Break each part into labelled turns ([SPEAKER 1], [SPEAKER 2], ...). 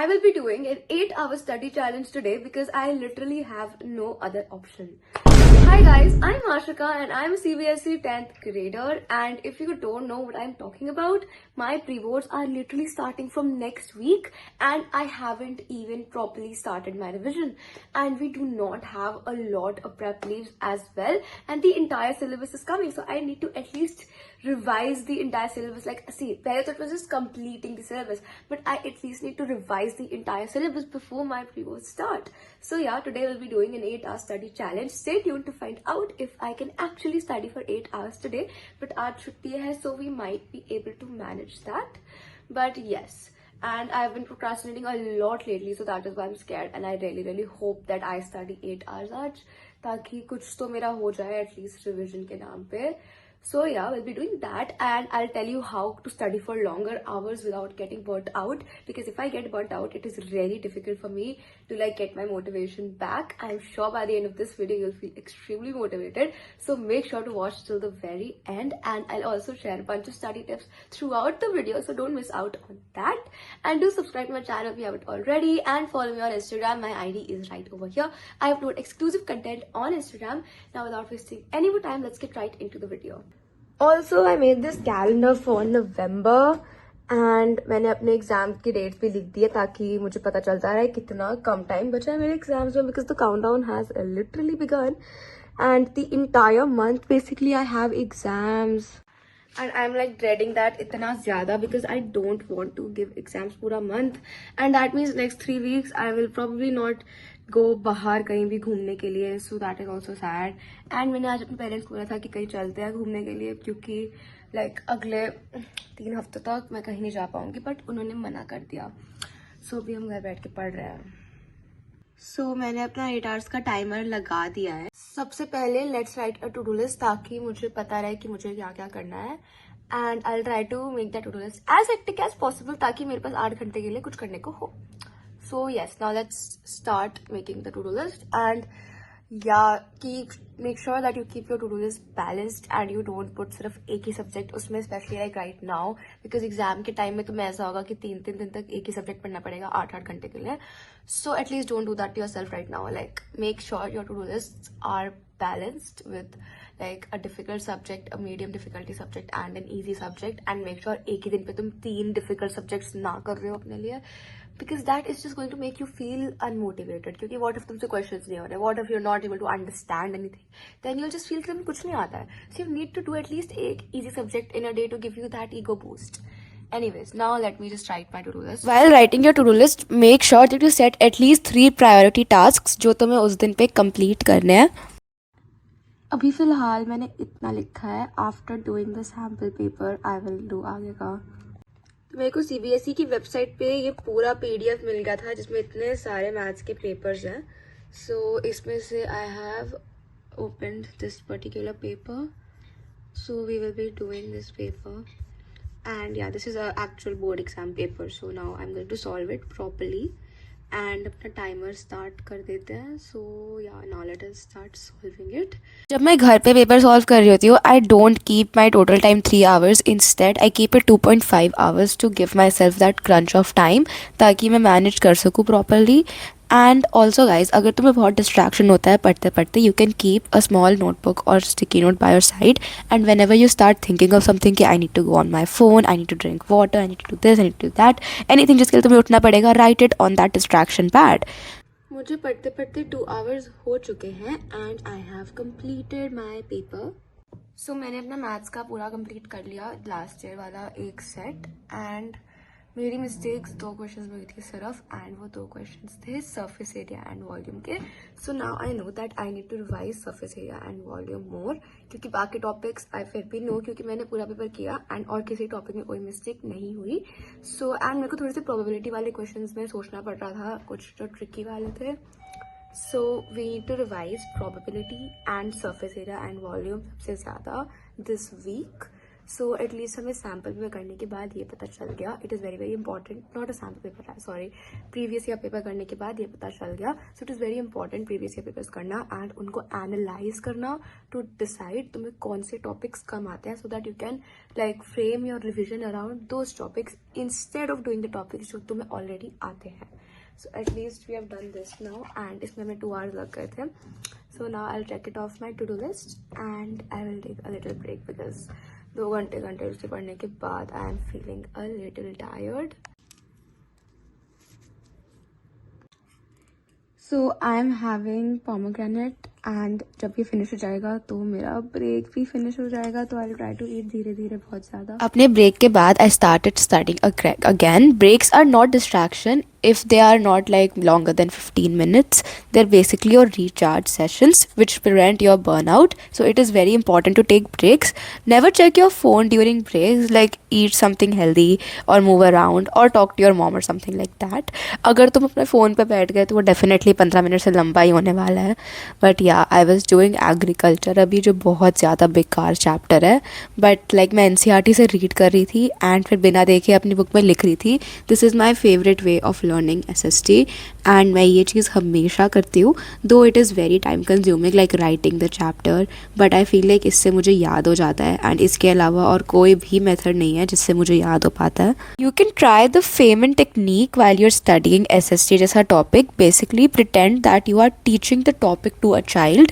[SPEAKER 1] will be doing an 8-hour study challenge today because I literally have no other option. Hi guys, I'm Ashika and I'm a CBSE 10th grader, and if you don't know what I'm talking about, my pre-boards are literally starting from next week and I haven't even properly started my revision, and we do not have a lot of prep leaves as well, and the entire syllabus is coming, so I need to at least revise the entire syllabus. Like, see, pehle to it was just completing the syllabus, but I at least need to revise the entire syllabus before my pre-boards start. So yeah, today we'll be doing an 8-hour study challenge. Stay tuned to find out if I can actually study for 8 hours today. But aaj chutti hai, so we might be able to manage that. But yes, and I've been procrastinating a lot lately, so that is why I'm scared, and I really hope that I study 8 hours aaj, ताकि कुछ तो मेरा हो जाए at least revision के नाम पे. So yeah, we'll be doing that, and I'll tell you how to study for longer hours without getting burnt out, because if I get burnt out, it is really difficult for me to like get my motivation back. I'm sure by the end of this video you'll feel extremely motivated, so make sure to watch till the very end, and I'll also share a bunch of study tips throughout the video, so don't miss out on that. And do subscribe to my channel if you haven't already, and follow me on Instagram. My ID is right over here. I upload exclusive content on Instagram. Now without wasting any more time, let's get right into the video. Also, I made this calendar for November, and मैंने अपने exam की dates भी लिख दी है ताकि मुझे पता चलता रहे कितना कम टाइम बचा है मेरे एग्जाम्स में, because the countdown has literally begun and the entire month basically I have exams, and I'm like dreading that itna zyada because I don't want to give exams pura month, and that means next 3 weeks I will probably not go बाहर कहीं भी घूमने के लिए, so that is also sad. And मैंने आज अपने parents को बोला था कि कहीं चलते हैं घूमने के लिए, क्योंकि लाइक अगले 3 हफ्ते तक मैं कहीं नहीं जा पाऊंगी, बट उन्होंने मना कर दिया. सो अभी हम घर बैठ के पढ़ रहे हैं. सो मैंने अपना 8 आवर्स का टाइमर लगा दिया है. सबसे पहले let's write a to do list, ताकि मुझे पता रहे कि मुझे क्या क्या करना है, and I will try to make that to do list as hectic as possible, ताकि मेरे पास 8 घंटे के लिए कुछ करने को हो. So yes, now let's start making the to-do list, and yeah, make sure that you keep your to-do list balanced and you don't put सिर्फ एक ही सब्जेक्ट उसमें, especially like right now, because exam के time में तुम्हें ऐसा होगा कि 3 दिन तक एक ही सब्जेक्ट पढ़ना पड़ेगा 8 घंटे के लिए. So at least don't do that to yourself right now. Like, make sure your to-do lists are balanced with like a difficult subject, a medium difficulty subject and an easy subject, and make sure एक ही दिन पे तुम 3 difficult subjects ना कर रहे हो अपने लिए, because that is just going to make you feel unmotivated. क्योंकि what if तुमसे questions नहीं हो रहे, what if you're not able to understand anything, then you'll just feel कि तुम्हें कुछ नहीं आता है. So you need to do at least एक easy subject in a day to give you that ego boost. Anyways, now let me just write my to-do list. While writing your to-do list, make sure that you set at least 3 priority tasks जो तुम्हें उस दिन पे complete करने हैं. अभी फिलहाल मैंने इतना लिखा है. After doing the sample paper I will do आगे का. मेरे को सीबीएसई की वेबसाइट पे ये पूरा पीडीएफ मिल गया था जिसमें इतने सारे मैथ्स के पेपर्स हैं. सो इसमें से I have opened this particular paper, so we will be doing this paper, and yeah this is a actual board exam paper. So now I am going to solve it properly, and अपना timer start कर देते हैं. So yeah now let us start solving it. जब मैं घर पे paper solve कर रही होती हूँ, I don't keep my total time 3 hours. Instead I keep it 2.5 hours to give माई सेल्फ दैट क्रंच ऑफ टाइम, ताकि मैं मैनेज कर सकूँ प्रॉपरली. एंड ऑल्सो गाइज, अगर तुम्हें बहुत डिस्ट्रैक्शन होता है पढ़ते पढ़ते, you can keep a small notebook और sticky note by your side, and whenever you start thinking of something कि I need to go on my phone, I need to drink water, I need to do this, I need to do that, anything जिसके लिए तुम्हें उठना पड़ेगा, write it on that distraction pad. मुझे पढ़ते पढ़ते 2 hours हो चुके हैं, and I have completed my paper. So मैंने अपना मैथ्स का पूरा कंप्लीट कर लिया, लास्ट ईयर वाला एक सेट, एंड मेरी मिस्टेक्स 2 क्वेश्चंस में हुई थी सिर्फ, एंड वो 2 क्वेश्चंस थे सरफेस एरिया एंड वॉल्यूम के. So now I know that I need to revise surface area and volume more, क्योंकि बाकी टॉपिक्स आई फिर भी नो, क्योंकि मैंने पूरा पेपर किया एंड और किसी टॉपिक में कोई मिस्टेक नहीं हुई. सो एंड मेरे को थोड़ी सी प्रोबेबिलिटी वाले क्वेश्चंस में सोचना पड़ रहा था, कुछ जो ट्रिकी वाले थे. So we need to revise probability and surface area and volume सबसे ज़्यादा दिस वीक. सो एटलीस्ट हमें सैम्पल पेपर करने के बाद ये पता चल गया, it is very very important, not a sample paper, sorry, previous year paper करने के बाद ये पता चल गया. So it is very important previous year papers करना एंड उनको एनालाइज करना टू डिसाइड तुम्हें कौन से टॉपिक्स कम आते हैं, so that you can like frame your revision around those topics instead of doing the topics जो तुम्हें ऑलरेडी आते हैं. So at least we have done this now and इसमें हमें 2 hours लग गए थे. So now I'll check it off my to-do list and I will take a little break because 2 घंटे उसे पढ़ने के बाद I am feeling a little tired. So I am having pomegranate and जब ये फिनिश हो जाएगा तो मेरा ब्रेक भी फिनिश हो जाएगा, तो आई ट्राई टू ईट धीरे धीरे बहुत ज़्यादा. अपने ब्रेक के बाद I started studying again. Breaks are not distraction if they are not like longer than 15 minutes. They're basically your recharge sessions which prevent your burnout. So it is very important to take breaks. Never check your phone during breaks, like eat something healthy or move around or talk to your mom or something like that. अगर तुम अपने phone पे बैठ गए तो वो definitely 15 minute से लंबा ही होने वाला है. But yeah, I was doing agriculture अभी, जो बहुत ज़्यादा बेकार चैप्टर है, बट लाइक मैं NCERT से रीड कर रही थी एंड फिर बिना देखे अपनी बुक में लिख रही थी. This is my favourite way of learning SST and मैं ये चीज़ हमेशा करती हूँ, दो it is very time consuming like writing the chapter, but I feel like इससे मुझे याद हो जाता है एंड इसके अलावा और कोई भी मेथड नहीं है जिससे मुझे याद हो पाता है. You can try the Feynman technique while you're studying SST जैसा topic. Basically pretend that you are teaching the topic to a child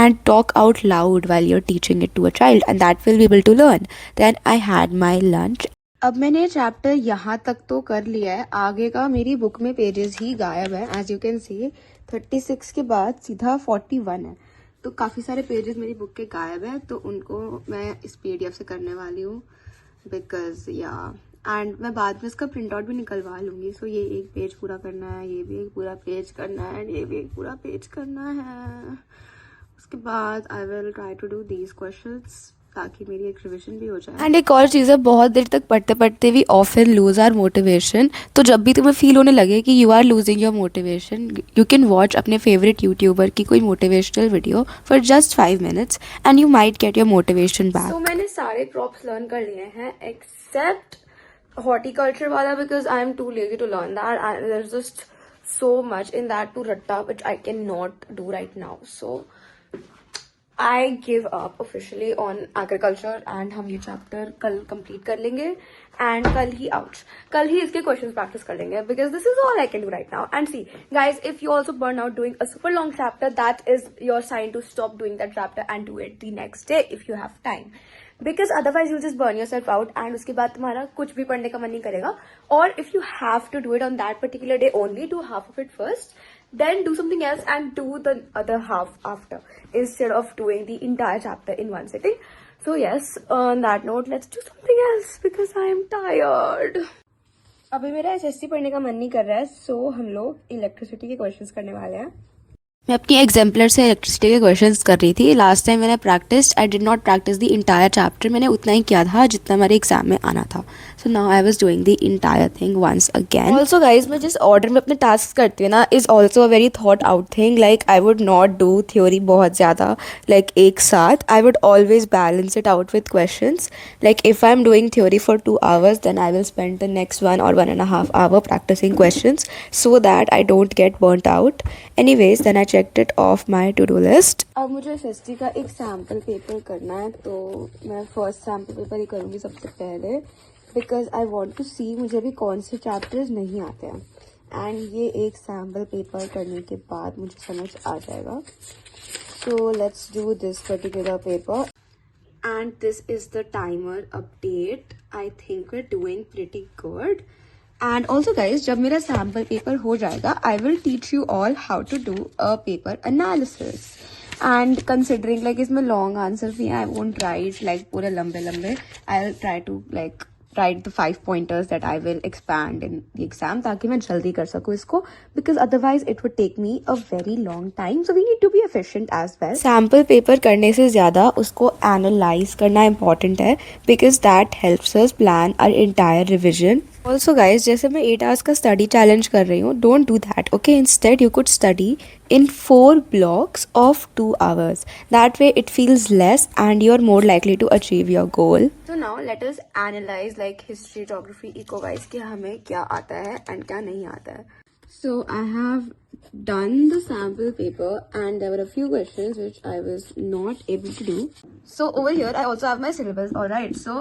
[SPEAKER 1] and talk out loud while you're teaching it to a child and that will be able to learn. Then I had my lunch. अब मैंने chapter यहाँ तक तो कर लिया है, आगे का मेरी बुक में पेजेस ही गायब है. एज यू कैन सी 36 के बाद सीधा 41 है, तो काफ़ी सारे पेजेस मेरी बुक के गायब है, तो उनको मैं इस PDF से करने वाली हूँ बिकॉज या एंड मैं बाद में इसका प्रिंट आउट भी निकलवा लूँगी. सो ये एक पेज पूरा करना है, ये भी एक पूरा पेज करना है एंड ये भी एक पूरा पेज करना है. उसके बाद I will try to do these questions ताकि मेरी एक रिविजन भी हो जाए. एंड एक और चीज़ है, बहुत देर तक पढ़ते पढ़ते भी ऑफन लूज आर मोटिवेशन. तो जब भी तुम्हें फील होने लगे कि you are losing your motivation, you can watch अपने फेवरेट यूट्यूबर की कोई motivational video for just 5 minutes and you might get your motivation back. तो मैंने सारे क्रॉप्स लर्न कर लिए हैं except horticulture wala because I am too lazy to learn that and there's just so much in that to ratta which I cannot do right now. So I give up officially on agriculture and हम ये chapter कल complete कर लेंगे and कल ही इसके questions practice कर लेंगे because this is all I can do right now. And see guys, if you also burn out doing a super long chapter, that is your sign to stop doing that chapter and do it the next day if you have time. Because otherwise you'll just burn yourself out and उसके बाद तुम्हारा कुछ भी पढ़ने का मन नहीं करेगा. और if you have to do it on that particular day only, do half of it first, then do something else and do the other half after instead of doing the entire chapter in one sitting. So yes, on that note, let's do something else because I am tired. अभी मेरा SST पढ़ने का मन नहीं कर रहा है, so हम लोग इलेक्ट्रिसिटी के क्वेश्चंस करने वाले हैं. मैं अपनी एग्जाम्पलर से इलेक्ट्रिसिटी के क्वेश्चंस कर रही थी. लास्ट टाइम मैंने practice, I did not practice the entire chapter. मैंने उतना ही किया था जितना मेरे एग्जाम में आना था. So now I was doing the entire thing once again. Also guys, मैं जिस ऑर्डर में अपने टास्क करती हूँ ना is also a very thought out thing. Like I would not do theory बहुत ज़्यादा लाइक एक साथ. I would always balance it out with questions. Like if I am doing theory for 2 hours then I will spend the next 1 or 1.5 hour practicing questions so that I don't get burnt out. Anyways, then I checked it off my to-do list. अब मुझे SST का एक sample paper करना है, तो मैं first sample paper ही करूँगी सबसे पहले बिकॉज आई वॉन्ट टू सी मुझे भी कौन से चैप्टर्स नहीं आते हैं. एंड ये एक सैम्पल पेपर करने के बाद मुझे समझ आ जाएगा. So let's do this particular paper. And this is the timer update. I think we're doing pretty good. And also guys, जब मेरा sample paper हो जाएगा, I will teach you all how to do a paper analysis. And considering like इसमें long answers भी हैं, I won't write like पूरे लंबे. I'll try to like write the 5 pointers that I will expand in the exam ताकि मैं जल्दी कर सकूँ इसको, because otherwise it would take me a very long time. So we need to be efficient as well. Sample paper करने से ज़्यादा उसको analyze करना important है because that helps us plan our entire revision. Also guys जैसे मैं 8 hours का study challenge कर रही हूँ, don't do that, okay? Instead you could study in 4 blocks of 2 hours. That way it feels less and you're more likely to achieve your goal. So now let us analyze like history, geography, eco-wise कि हमें क्या आता है and क्या नहीं आता है. So I have done the sample paper and there were a few questions which I was not able to do. So over here I also have my syllabus. Alright, so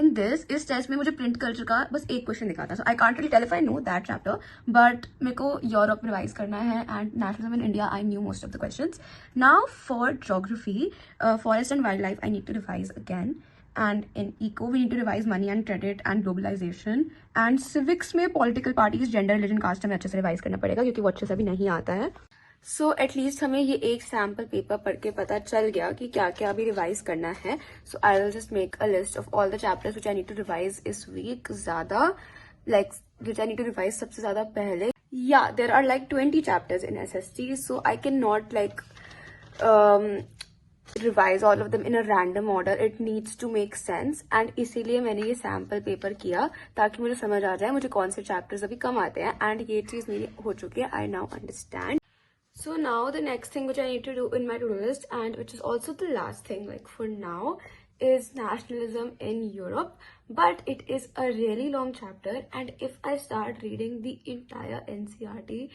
[SPEAKER 1] in this इस test में मुझे print culture का बस एक question दिखा था. So I can't really tell if I know that chapter, but मेरे को यूरोप रिवाइज करना है and nationalism in India I knew most of the questions. Now for geography, forest and wildlife I need to revise again. And in eco we need to revise money and credit and globalization. And civics में political parties, gender, religion, caste हमें अच्छे से revise करना पड़ेगा क्योंकि वो अच्छे से अभी नहीं आता है. So at least हमें ये एक sample paper पढ़ के पता चल गया कि क्या क्या अभी revise करना है. So I will just make a list of all the chapters which I need to revise इस week ज़्यादा, like which I need to revise सबसे ज़्यादा पहले. Yeah, there are like 20 chapters in SST, so I cannot like revise all of them in a random order. It needs to make sense and इसीलिए मैंने ये sample paper किया ताकि मुझे समझ आ जाए मुझे कौन से chapters अभी कम आते हैं. and ये चीज़ मेरी हो चुकी है. I now understand. So now the next thing which I need to do in my to-do list, and which is also the last thing like for now, is nationalism in Europe. But it is a really long chapter and if I start reading the entire NCERT,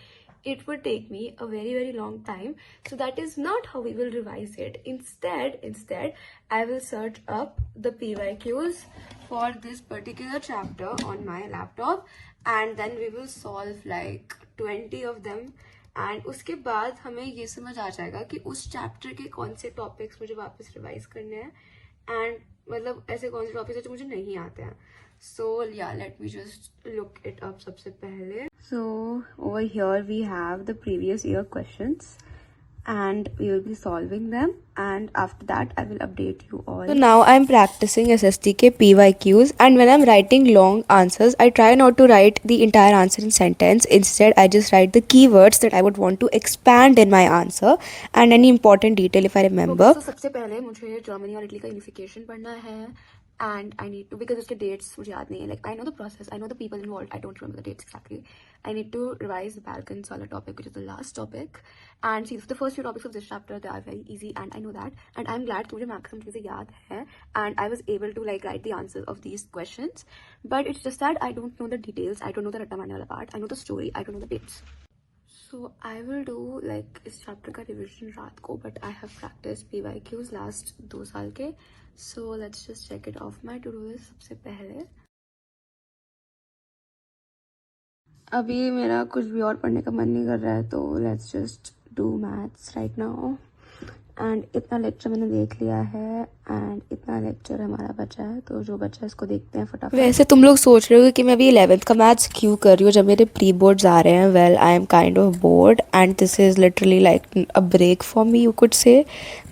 [SPEAKER 1] it would take me a very long time. So that is not how we will revise it. Instead I will search up the PYQs for this particular chapter on my laptop and then we will solve like 20 of them. And उसके बाद हमें ये समझ आ जाएगा कि उस chapter के कौन से टॉपिक्स मुझे वापस रिवाइज करने हैं एंड मतलब ऐसे कौन से टॉपिक्स है जो मुझे नहीं आते हैं. So yeah let me just look it up सबसे पहले. So over here we have the previous year questions and we will be solving them and after that I will update you all. So now I'm practicing SSTK PYQs and when I'm writing long answers I try not to write the entire answer in sentence. Instead I just write the keywords that I would want to expand in my answer and any important detail if I remember. Okay, so सबसे पहले मुझे Germany और Italy का unification पढ़ना है and I need to, because उसके dates मुझे याद नहीं है, like I know the process, I know the people involved, I don't remember the dates exactly. I need to revise the Balkan Solar topic, which is the last topic. And see, the first few topics of this chapter, they are very easy and I know that. And I'm glad कि मुझे maximum चीज़ें याद है and I was able to like write the answers of these questions. But it's just that I don't know the details, I don't know the रट्टा मारने वाला part, I know the story, I don't know the dates. So I will do like इस chapter का revision रात को, but I have practiced PYQs last 2 साल के. So let's just check it off my to-do list सबसे पहले. अभी मेरा कुछ भी और पढ़ने का मन नहीं कर रहा है तो let's just do maths right now. And इतना लेक्चर मैंने देख लिया है एंड इतना लेक्चर हमारा बचा है तो जो बचा है इसको देखते हैं फटाफट. वैसे तुम लोग सोच रहे हो कि मैं अभी 11th का मैथ्स क्यों कर रही हूँ जब मेरे प्री बोर्ड्स आ रहे हैं. Well I am kind of bored and this is literally like a break for me. You could say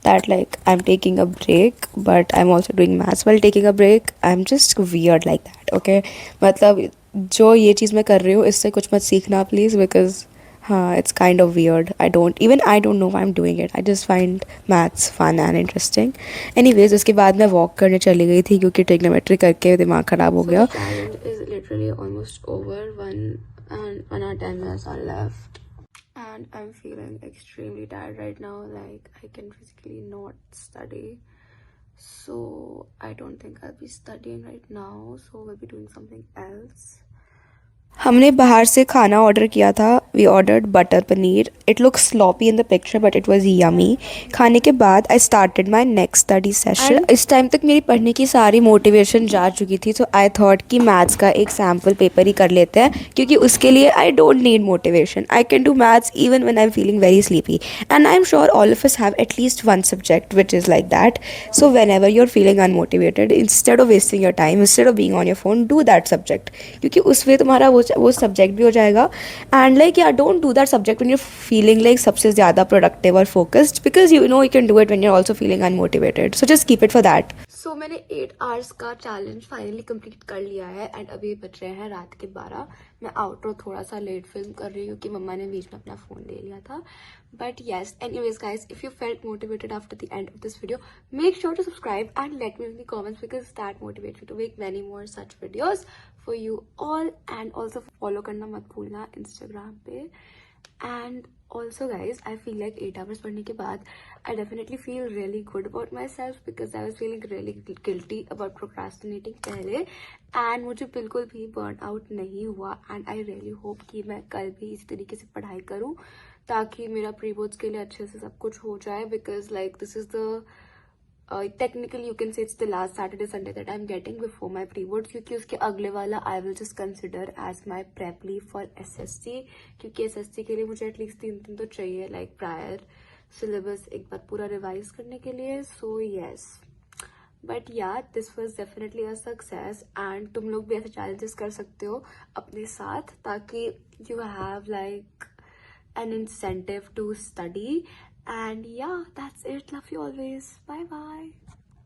[SPEAKER 1] that like I'm taking a break but I'm also doing maths while taking a break. I'm just weird like that, okay? मतलब जो ये चीज़ मैं कर रही हूँ इससे कुछ मत सीखना प्लीज़ बिकॉज हाँ it's kind of weird. I don't know why I'm doing it. I just find maths fun and interesting. Anyways उसके बाद मैं walk करने चली गई थी क्योंकि trigonometry करके दिमाग ख़राब हो गया. So the challenge is literally almost over. 1 hour 10 minutes are left. And I'm feeling extremely tired right now, like I can physically not study, so I don't think I'll be studying right now, so we'll be doing something else. हमने बाहर से खाना order किया था. We ordered butter paneer. It looks sloppy in the picture but it was yummy. खाने के बाद I started my next study session. इस टाइम तक मेरी पढ़ने की सारी मोटिवेशन जा चुकी थी सो आई थॉट कि मैथ्स का एक सैम्पल पेपर ही कर लेते हैं क्योंकि उसके लिए I don't need motivation. I can do maths even when I am feeling very sleepy and I am sure all of us have at least one subject which is like that. So whenever you are feeling unmotivated instead of wasting your time, instead of being on your phone, do that subject क्योंकि उसमें तुम्हारा वो subject भी हो जाएगा. And like yeah don't do that subject when you feeling like सबसे ज़्यादा productive और focused because you know you can do it when you are also feeling unmotivated. So just keep it for that. So so मैंने 8 hours का challenge finally complete कर लिया है and अभी बज रहे हैं रात के 12। मैं आउटरो थोड़ा सा लेट फिल्म कर रही हूँ क्योंकि मम्मा ने बीच में अपना फ़ोन ले लिया था। But yes, anyways guys, if you felt motivated after the end of this video, make sure to subscribe and let me in the comments because that motivates me to make many more such videos for you all. And also follow करना मत भूलना Instagram पे। And also guys, I feel like 8 hours पढ़ने के बाद I definitely feel really good about myself because I was feeling really guilty about procrastinating पहले and मुझे बिल्कुल भी burn out नहीं हुआ and I really hope कि मैं कल भी इसी तरीके से पढ़ाई करूँ ताकि मेरा प्री बोर्ड्स के लिए अच्छे से सब कुछ हो जाए because like this is the technically you can say it's the last Saturday Sunday that I'm getting before my pre-boards क्योंकि उसके अगले वाला I will just consider as my prep leave for SSC क्योंकि SSC के लिए मुझे at least 3 दिन तो चाहिए like prior syllabus एक बार पूरा रिवाइज करने के लिए। So yes, but yeah, this was definitely a success and तुम लोग भी ऐसे challenges कर सकते हो अपने साथ ताकि you have like an incentive to study. And yeah, that's it. Love you always. Bye bye.